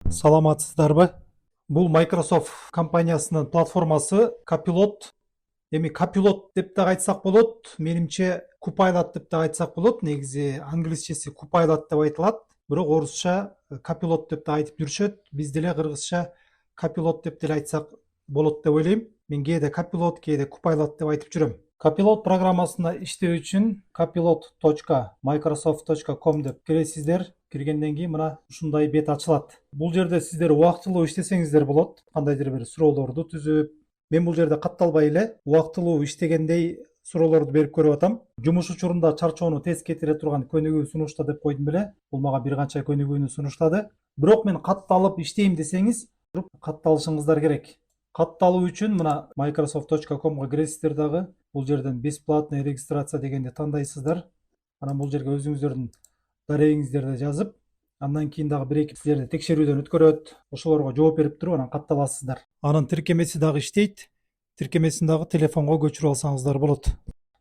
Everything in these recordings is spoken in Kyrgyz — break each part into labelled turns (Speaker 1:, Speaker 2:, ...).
Speaker 1: Саламатсыздарбы? Бул Microsoft компаниясынын платформасы Copilot. Эми Copilot деп да айтсак болот, менимче Copilot деп да айтсак болот. Негизи англисчеси Copilot деп айтылат, бирок орусча Copilot деп да айтып жүрүшөт. Биз деле кыргызча Copilot деп деле айтсак болот деп ойлойм. Мен кээде Copilot, кээде Copilot деп айтып жүрөм. Copilot программасына иштөө үчүн copilot.microsoft.com деп киресиздер. Киргенден кийин мына ушундай бет ачылат. Бул жерде сиздер убактылуу иштесеңиздер болот. Кандайдыр бир суроолорду түзүп, мен бул жерде катталбай эле убактылуу иштегендей суроолорду берип көрүп атам. Жумуш учурунда чарчоону тез кетире турган көнүгүү сунушта деп койдум беле. Бул мага бир канча көнүгүүнү сунуштады. Бирок мен катталып иштейм десеңиз, катталышыңыздар керек. Катталуу үчүн мына microsoft.comго киресиздер дагы. Бул жерден бесплатная регистрация дегенди тандайсыздар. Анан бул жерге өзүңүздөрдүн дарегиңиздерди жазып, андан кийин дагы бир эки силерди текшерүүдөн өткөрөт. Ошолорго жооп берип туруп анан катталасыздар. Анын тиркемеси дагы иштейт. Тиркемесин дагы телефонго көчүрүп алсаңыздар болот.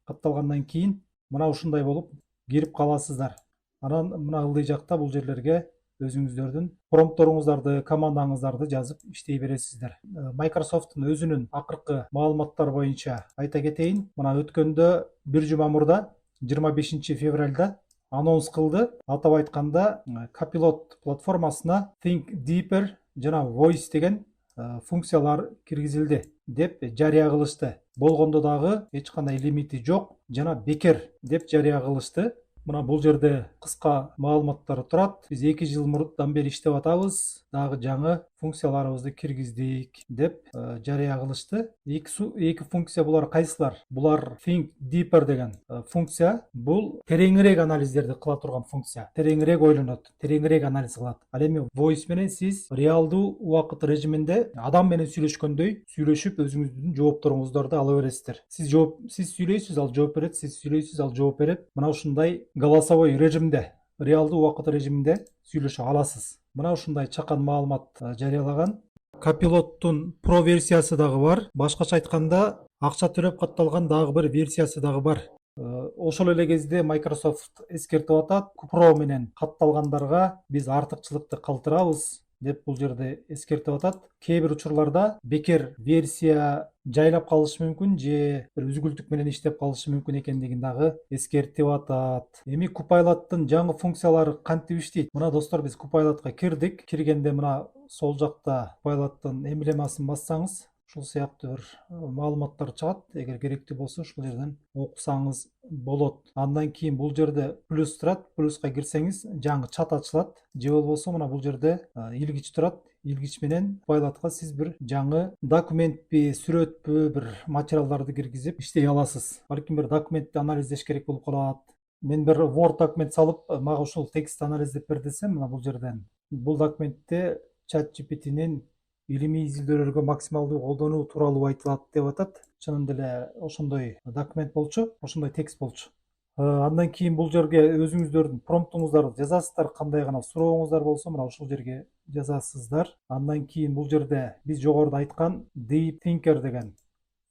Speaker 1: Катталгандан кийин мына ушундай болуп кирип каласыздар. Анан мына ылдый жакта бул жерлерге өзүңүздөрдүн промпторуңуздарды, командаңыздарды жазып иштей бересиздер. Microsoft'ун өзүнүн акыркы маалыматтары боюнча айта кетейин. Мына өткөндө бир жума мурда 25 февралда анонс кылды. Атап айтканда, Copilot платформасына Think Deeper жана Voice деген функциялар киргизилди деп жарыя кылышты. Болгондо дагы эч кандай лимити жок жана бекер деп жарыя кылышты. Мына бул жерде кыска маалыматтар турат. Биз 2 жыл мурдан бери иштеп атабыз. Дагы жаңы функцияларыбызды киргиздик деп жарыя кылышты. Эки функция булар кайсылар? Булар Think Deeper деген функция. Бул тереңирээк анализдерди кыла турган функция. Тереңирээк ойлонот, тереңирээк анализ кылат. Ал эми Voice менен сиз реалдуу убакыт режиминде адам менен сүйлөшкөндөй сүйлөшүп өзүңүздүн жоопторуңуздарды ала бересиздер. Сиз сүйлөйсүз, ал жооп берет, сиз сүйлөйсүз, ал жооп берет. Мына ушундай голосовой режимде, реалдуу убакыт режиминде сүйлөшө аласыз. Мына ушундай чакан маалымат жарыялаган. Copilot'тун Pro версиясы дагы бар. Башкача айтканда, акча төлөп катталган дагы бир версиясы дагы бар. Ошол эле кезде Microsoft эскертип атат, Pro менен катталгандарга биз артыкчылыкты калтырабыз деп бул жерде эскертип атат. Кээ бир учурларда бекер версия жайлап калышы мүмкүн же бир үзгүлтүк менен иштеп калышы мүмкүн экендигин дагы эскертип атат. Эми Copilot'тун жаңы функциялары кантип иштейт? Мына достор, биз Copilot'ка кирдик. Киргенде мына сол жакта Copilot'тун эмблемасын бассаңыз, ушул сыяктуу бир маалыматтар чыгат. Эгер керектүү болсо ушул жерден окусаңыз болот. Андан кийин бул жерде плюс турат. Плюска кирсеңиз жаңы чат ачылат. Же болбосо мына бул жерде илгич турат. Илгич менен Copilot'ка сиз бир жаңы документпи, сүрөтпү, бир материалдарды киргизип иштей аласыз. Балким бир документти анализдеш керек болуп калат. Мен бир Word документ салып, мага ушул текст анализдеп бер десем, мына бул жерден бул документте ChatGPT'нин илимий изилдөөлөргө максималдуу колдонуу тууралуу айтылат деп атат. Чынында эле ошондой документ болчу, ошондой текст болчу. Андан кийин бул жерге өзүңүздөрдүн промптуңуздарды жазасыздар, кандай гана сурооңуздар болсо мына ушул жерге жазасыздар. Андан кийин бул жерде биз жогоруда айткан Deep Thinker деген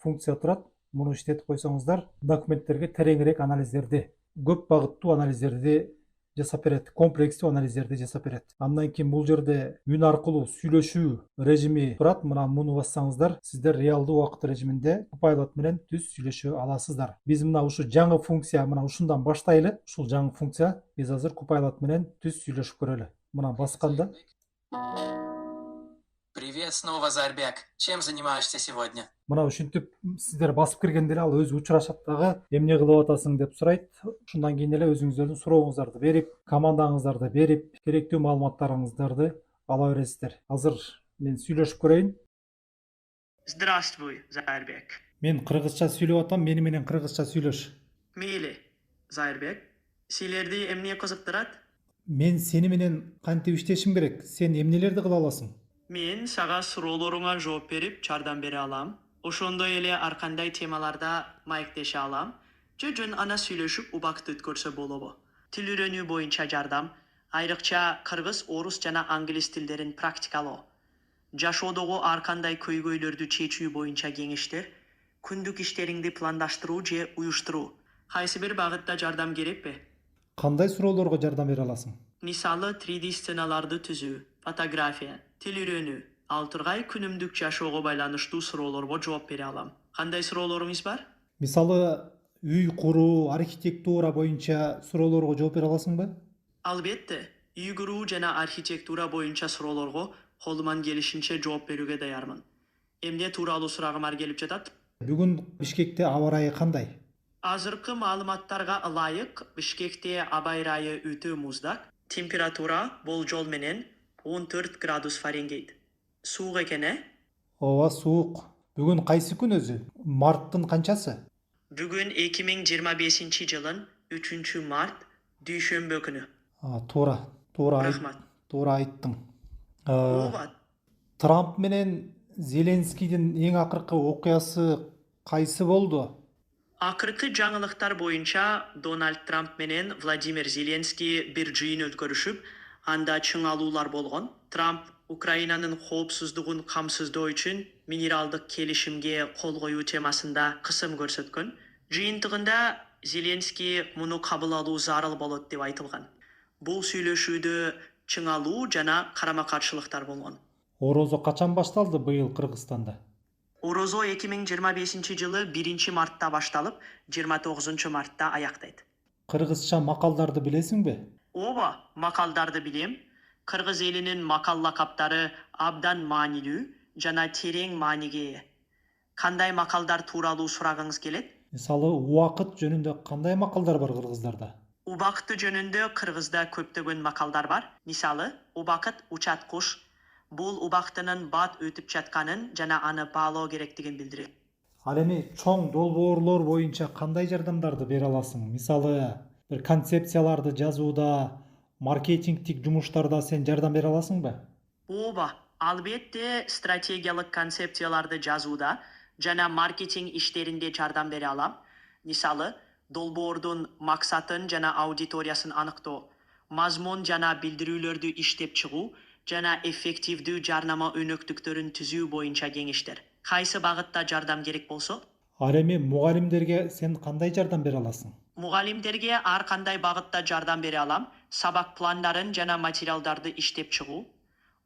Speaker 1: функция турат. Муну иштетип койсоңуздар, документтерге тереңирээк анализдерди, көп багыттуу анализдерди жасап берет, комплекстүү анализдерди жасап берет. Андан кийин бул жерде үн аркылуу сүйлөшүү режими турат. Мына муну бассаңыздар, сиздер реалдуу убакыт режиминде Copilot менен түз сүйлөшө аласыздар. Биз мына ушу жаңы функция, мына ушундан баштайлы. Ушул жаңы функция биз азыр Copilot менен түз сүйлөшүп көрөлү. Мына басканда.
Speaker 2: Привет снова, Зарбек. Чем занимаешься сегодня?
Speaker 1: Мына ушинтип сиздер басып киргенде эле ал өзү учурашат дагы, эмне кылып атасың деп сурайт. Ушундан кийин эле өзүңүздөрдүн сурооңуздарды берип, командаңыздарды берип, керектүү маалыматтарыңыздарды ала бересиздер. Азыр мен сүйлөшүп көрөйүн.
Speaker 3: Здравствуй, Зарбек.
Speaker 1: Мен кыргызча сүйлөп атам, мени менен кыргызча сүйлөш.
Speaker 3: Мейли, Зарбек. Силерди эмне кызыктырат?
Speaker 1: Мен сени менен кантип иштешим керек? Сен эмнелерди кыла аласың?
Speaker 3: Мен сага суроолоруңа жооп берип, жардам бере алам. Ошондой эле ар кандай темаларда маектеше алам. Жөн ана сүйлөшүп убакыт өткөрсө болобу. Тил үйрөнүү боюнча жардам, айрыкча кыргыз, орус жана англис тилдерин практикалоо. Жашоодогу ар кандай көйгөйлөрдү чечүү боюнча кеңештер, күндүк иштериңди пландаштыруу же уюштуруу. Кайсы бир багытта жардам керекпи?
Speaker 1: Кандай суроолорго жардам бере аласың?
Speaker 3: Мисалы 3D сценаларды түзүү, фотография, тил үйрөнүү. Ал тургай күнүмдүк жашоого байланыштуу суроолорго жооп бере алам. Кандай суроолоруңуз бар?
Speaker 1: Мисалы үй куруу, архитектура боюнча суроолорго жооп бере аласыңбы?
Speaker 3: Албетте, үй куруу жана архитектура боюнча суроолорго колуман келишинче жооп берүүгө даярмын. Эмне тууралуу сурагыңар келип жатат?
Speaker 1: Бүгүн Бишкекте аба ырайы кандай?
Speaker 3: Азыркы маалыматтарга ылайык Бишкекте аба ырайы өтө муздак. Температура болжол менен 14 градус Фаренгейт. Суук экен,
Speaker 1: Ооба, суук. Бүгүн кайсы күн өзү? Марттын канчасы?
Speaker 3: Бүгүн 2025 жылын 3 март дүйшөмбө күнү.
Speaker 1: Туура
Speaker 3: Рахмат.
Speaker 1: айттың.
Speaker 3: Ооба.
Speaker 1: Трамп менен Зеленскийдин эң акыркы окуясы кайсы болду?
Speaker 3: Акыркы жаңылыктар боюнча Дональд Трамп менен Владимир Зеленский бир жыйын өткөрүшүп, анда чыңалуулар болгон. Трамп Украинанын коопсуздугун камсыздоо үчүн минералдык келишимге кол коюу темасында кысым көрсөткөн. Жыйынтыгында Зеленский муну кабыл алуу зарыл болот деп айтылган. Бул сүйлөшүүдө чыңалуу жана карама-каршылыктар болгон.
Speaker 1: Орозо качан башталды быйыл Кыргызстанда?
Speaker 3: Орозо 2025 жылы 1 мартта башталып, 29 мартта аяктайт.
Speaker 1: Кыргызча макалдарды билесиңби?
Speaker 3: Ооба, макалдарды билем. Кыргыз элинин макал лакаптары абдан маанилүү жана терең мааниге ээ. Кандай макалдар тууралуу сурагыңыз келет?
Speaker 1: Мисалы убакыт жөнүндө кандай макалдар бар кыргыздарда?
Speaker 3: Убакыты жөнүндө Кыргызда көптөгөн макалдар бар. Мисалы, убакыт учат куш. Бул убактынын бат өтүп жатканын жана аны баалоо керектигин билдирет.
Speaker 1: Ал эми чоң долбоорлор боюнча кандай жардамдарды бере аласың? Мисалы, бир концепцияларды жазууда, маркетингдик жумуштарда сен жардам бере аласыңбы?
Speaker 3: Ооба, албетте стратегиялык концепцияларды жазууда жана маркетинг иштеринде жардам бере алам. Мисалы, долбоордун максатын жана аудиториясын аныктоо, мазмун жана билдирүүлөрдү иштеп чыгуу жана эффективдүү жарнама өнөктүктөрүн түзүү боюнча кеңештер. Кайсы багытта жардам керек болсо?
Speaker 1: Ал эми мугалимдерге сен кандай жардам бере аласың?
Speaker 3: Мугалимдерге ар кандай багытта жардам бере алам. Сабак пландарын жана материалдарды иштеп чыгуу,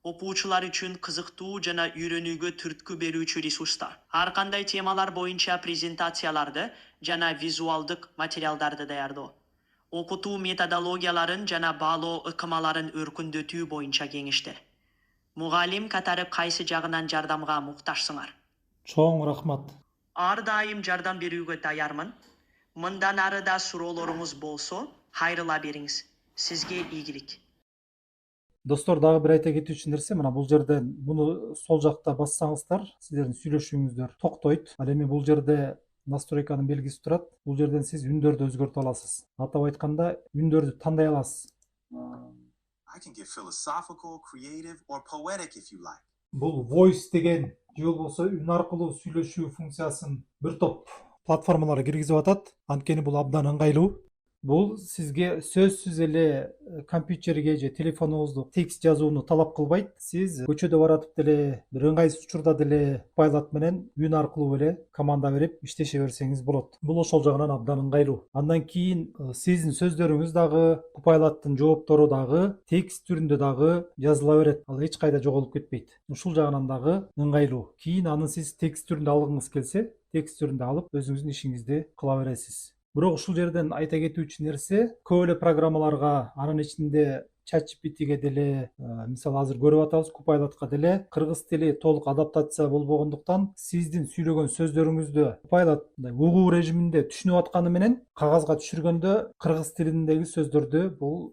Speaker 3: окуучулар үчүн кызыктуу жана үйрөнүүгө түрткү берүүчү ресурстар. Ар кандай темалар боюнча презентацияларды жана визуалдык материалдарды даярдоо. Окутуу методологияларын жана баалоо ыкмаларын өркүндөтүү боюнча кеңештер. Мугалим катары кайсы жагынан жардамга муктажсыңар?
Speaker 1: Чоң рахмат.
Speaker 3: Ар дайым жардам берүүгө даярмын. Мындан ары да суроолоруңуз болсо, кайрыла бериңиз. Сизге ийгилик.
Speaker 1: Достор, дагы бир айта кетүүчү нерсе, мына бул жерден муну сол жакта бассаңыздар, сиздердин сүйлөшүүңүздөр токтойт. Ал эми бул жерде настройканын белгиси турат. Бул жерден сиз үндөрдү өзгөртө аласыз. Атап айтканда, үндөрдү тандай аласыз.
Speaker 4: I can get philosophical, creative, or poetic if you like.
Speaker 1: Бул voice деген же болбосо үн аркылуу сүйлөшүү функциясын бир топ платформаларга киргизип атат. Анткени бул абдан ыңгайлуу. Бул сизге сөзсүз эле компьютерге же телефонуңузду текст жазууну талап кылбайт. Сиз көчөдө баратып деле, бир ыңгайсыз учурда деле Copilot менен үн аркылуу эле команда берип иштеше берсеңиз болот. Бул ошол жагынан абдан ыңгайлуу. Андан кийин сиздин сөздөрүңүз дагы, Copilot'тун жооптору дагы текст түрүндө дагы жазыла берет. Ал эч кайда жоголуп кетпейт. Ушул жагынан дагы ыңгайлуу. Кийин аны сиз текст түрүндө алгыңыз келсе, текст түрүндө алып өзүңүздүн ишиңизди кыла бересиз. Бирок ушул жерден айта кетүүчү нерсе, көп эле программаларга, анын ичинде ChatGPT'ге деле, мисалы азыр көрүп атабыз, Copilot'ка деле кыргыз тили толук адаптация болбогондуктан, сиздин сүйлөгөн сөздөрүңүздү Copilot угуу режиминде түшүнүп атканы менен кагазга түшүргөндө кыргыз тилиндеги сөздөрдү бул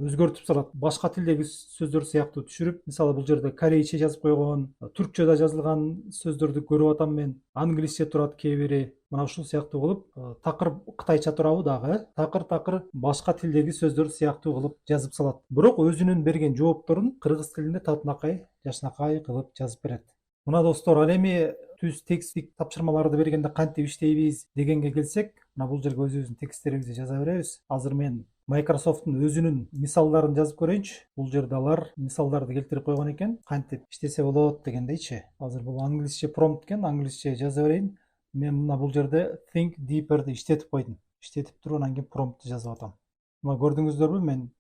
Speaker 1: өзгөртүп салат. Башка тилдеги сөздөр сыяктуу түшүрүп, мисалы бул жерде корейче жазып койгон, түркчөдө жазылган сөздөрдү көрүп атам мен. Англисче турат кээ бири. Мына ушул сыяктуу кылып, такыр кытайча турабы дагы, такыр башка тилдеги сөздөр сыяктуу кылып жазып салат. Бирок өзүнүн берген жоопторун кыргыз тилинде татынакай, жашынакай кылып жазып берет. Мына достор, ал эми түз текстик тапшырмаларды бергенде кантип иштейбиз дегенге келсек, мына бул жерге өзүбүздүн тексттерибизди жаза беребиз. Азыр мен Microsoft'ун өзүнүн мисалдарын жазып көрөйүнчү. Бул жерде алар мисалдарды келтирип койгон экен, кантип иштесе болот дегендейчи. Азыр бул англисче prompt экен, англисче жаза берейин. Мен мына бул жерде think deeper'ды иштетип койдум. Иштетип туруп анан кийин prompt'ты жазып атам. Мына көрдүңүздөрбү, мен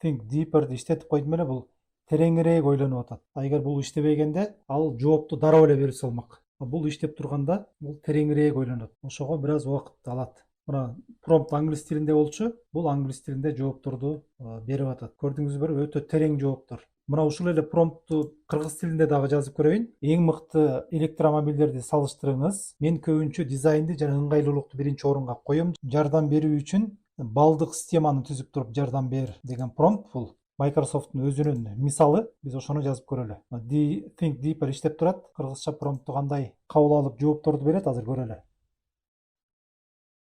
Speaker 1: think deeper'ди иштетип койдум эле, бул тереңирээк ойлонуп атат. Эгер бул иштебегенде ал жоопту дароо эле берсе болмок. Бул иштеп турганда бул тереңирээк ойлонот. Ошого бир аз убакыт алат. Мына промпт англис тилинде болчу, бул англис тилинде жоопторду берип атат. Көрдүңүзбү? Өтө терең жооптор. Мына ушул эле промптту кыргыз тилинде дагы жазып көрөйүн. Эң мыкты электромобилдерди салыштырыңыз. Мен көбүнчө дизайнды жана ыңгайлуулукту биринчи орунга коем. Жардам берүү үчүн балдык системаны түзүп туруп жардам бер деген промпт бул. Microsoft'un өзүнүн мисалы. Биз ошону жазып көрөлү. Think deeper иштеп турат. Кыргызча промптту кандай кабыл алып жоопторду берет, азыр көрөлү.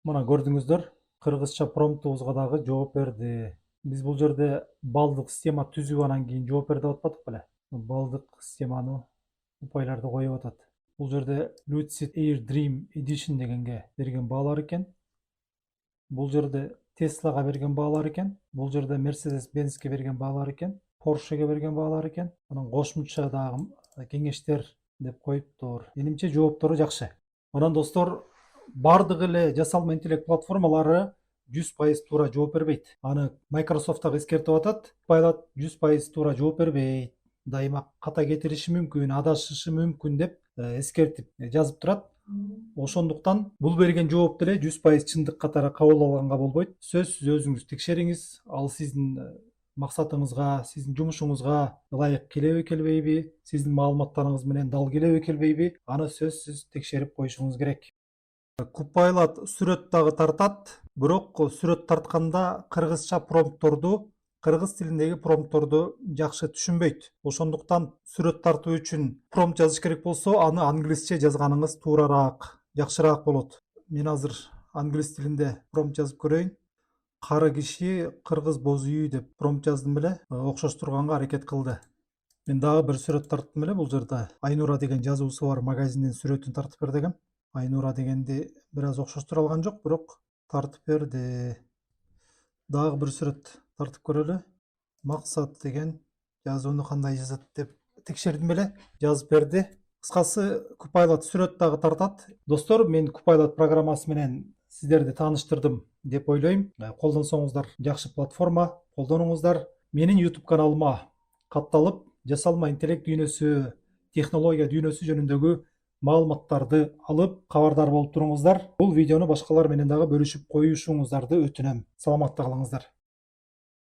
Speaker 1: Мына көрдүңүздөр, кыргызча промптубузга дагы жооп берди. Биз бул жерде балдык система түзүп анан кийин жооп бер деп атпадык беле? Балдык системаны упайларды коюп атат. Бул жерде Lucid Air Dream Edition дегенге берген баалар экен. Бул жерде Tesla'га берген баалар экен. Бул жерде Mercedes-Benz'ге берген баалар экен. Porsche'ге берген баалар экен. Анан кошумча дагы кеңештер деп коюптур. Менимче жооптору жакшы. Анан достор, бардык эле жасалма интеллект платформалары 100% туура жооп бербейт. Аны Microsoft дагы эскертип атат. Pilot 100% туура жооп бербейт. Дайыма ката кетириши мүмкүн, адашышы мүмкүн деп эскертип жазып турат. Ошондуктан бул берген жоопту эле 100% чындык катары кабыл алганга болбойт. Сөзсүз өзүңүз текшериңиз. Ал сиздин максатыңызга, сиздин жумушуңузга ылайык келеби, келбейби, сиздин маалыматтарыңыз менен дал келеби, келбейби, аны сөзсүз текшерип коюшуңуз керек. Copilot сүрөт дагы тартат, бирок сүрөт тартканда кыргызча промптторду, кыргыз тилиндеги промптторду жакшы түшүнбөйт. Ошондуктан сүрөт тартуу үчүн промпт жазыш керек болсо, аны англисче жазганыңыз туурараак, жакшыраак болот. Мен азыр англис тилинде промпт жазып көрөйүн. Кары киши кыргыз боз үй деп промпт жаздым эле, окшоштурганга аракет кылды. Мен дагы бир сүрөт тарттым эле. Бул жерде Айнура деген жазуусу бар магазиндин сүрөтүн тартып бер дегем. Айнура дегенди бир аз окшоштура алган жок, бирок тартып берди. Дагы бир сүрөт тартып көрөлү. Максат деген жазууну кандай жазат деп текшердим эле, жазып берди. Кыскасы, Copilot сүрөт дагы тартат. Достор, мен Copilot программасы менен сиздерди тааныштырдым деп ойлойм. Колдонсоңуздар жакшы платформа, колдонуңуздар. Менин YouTube каналыма катталып, жасалма интеллект дүйнөсү, технология дүйнөсү жөнүндөгү маалыматтарды алып, кабардар болуп туруңуздар. Бул видеону башкалар менен дагы бөлүшүп коюшуңуздарды өтүнөм. Саламатта калыңыздар.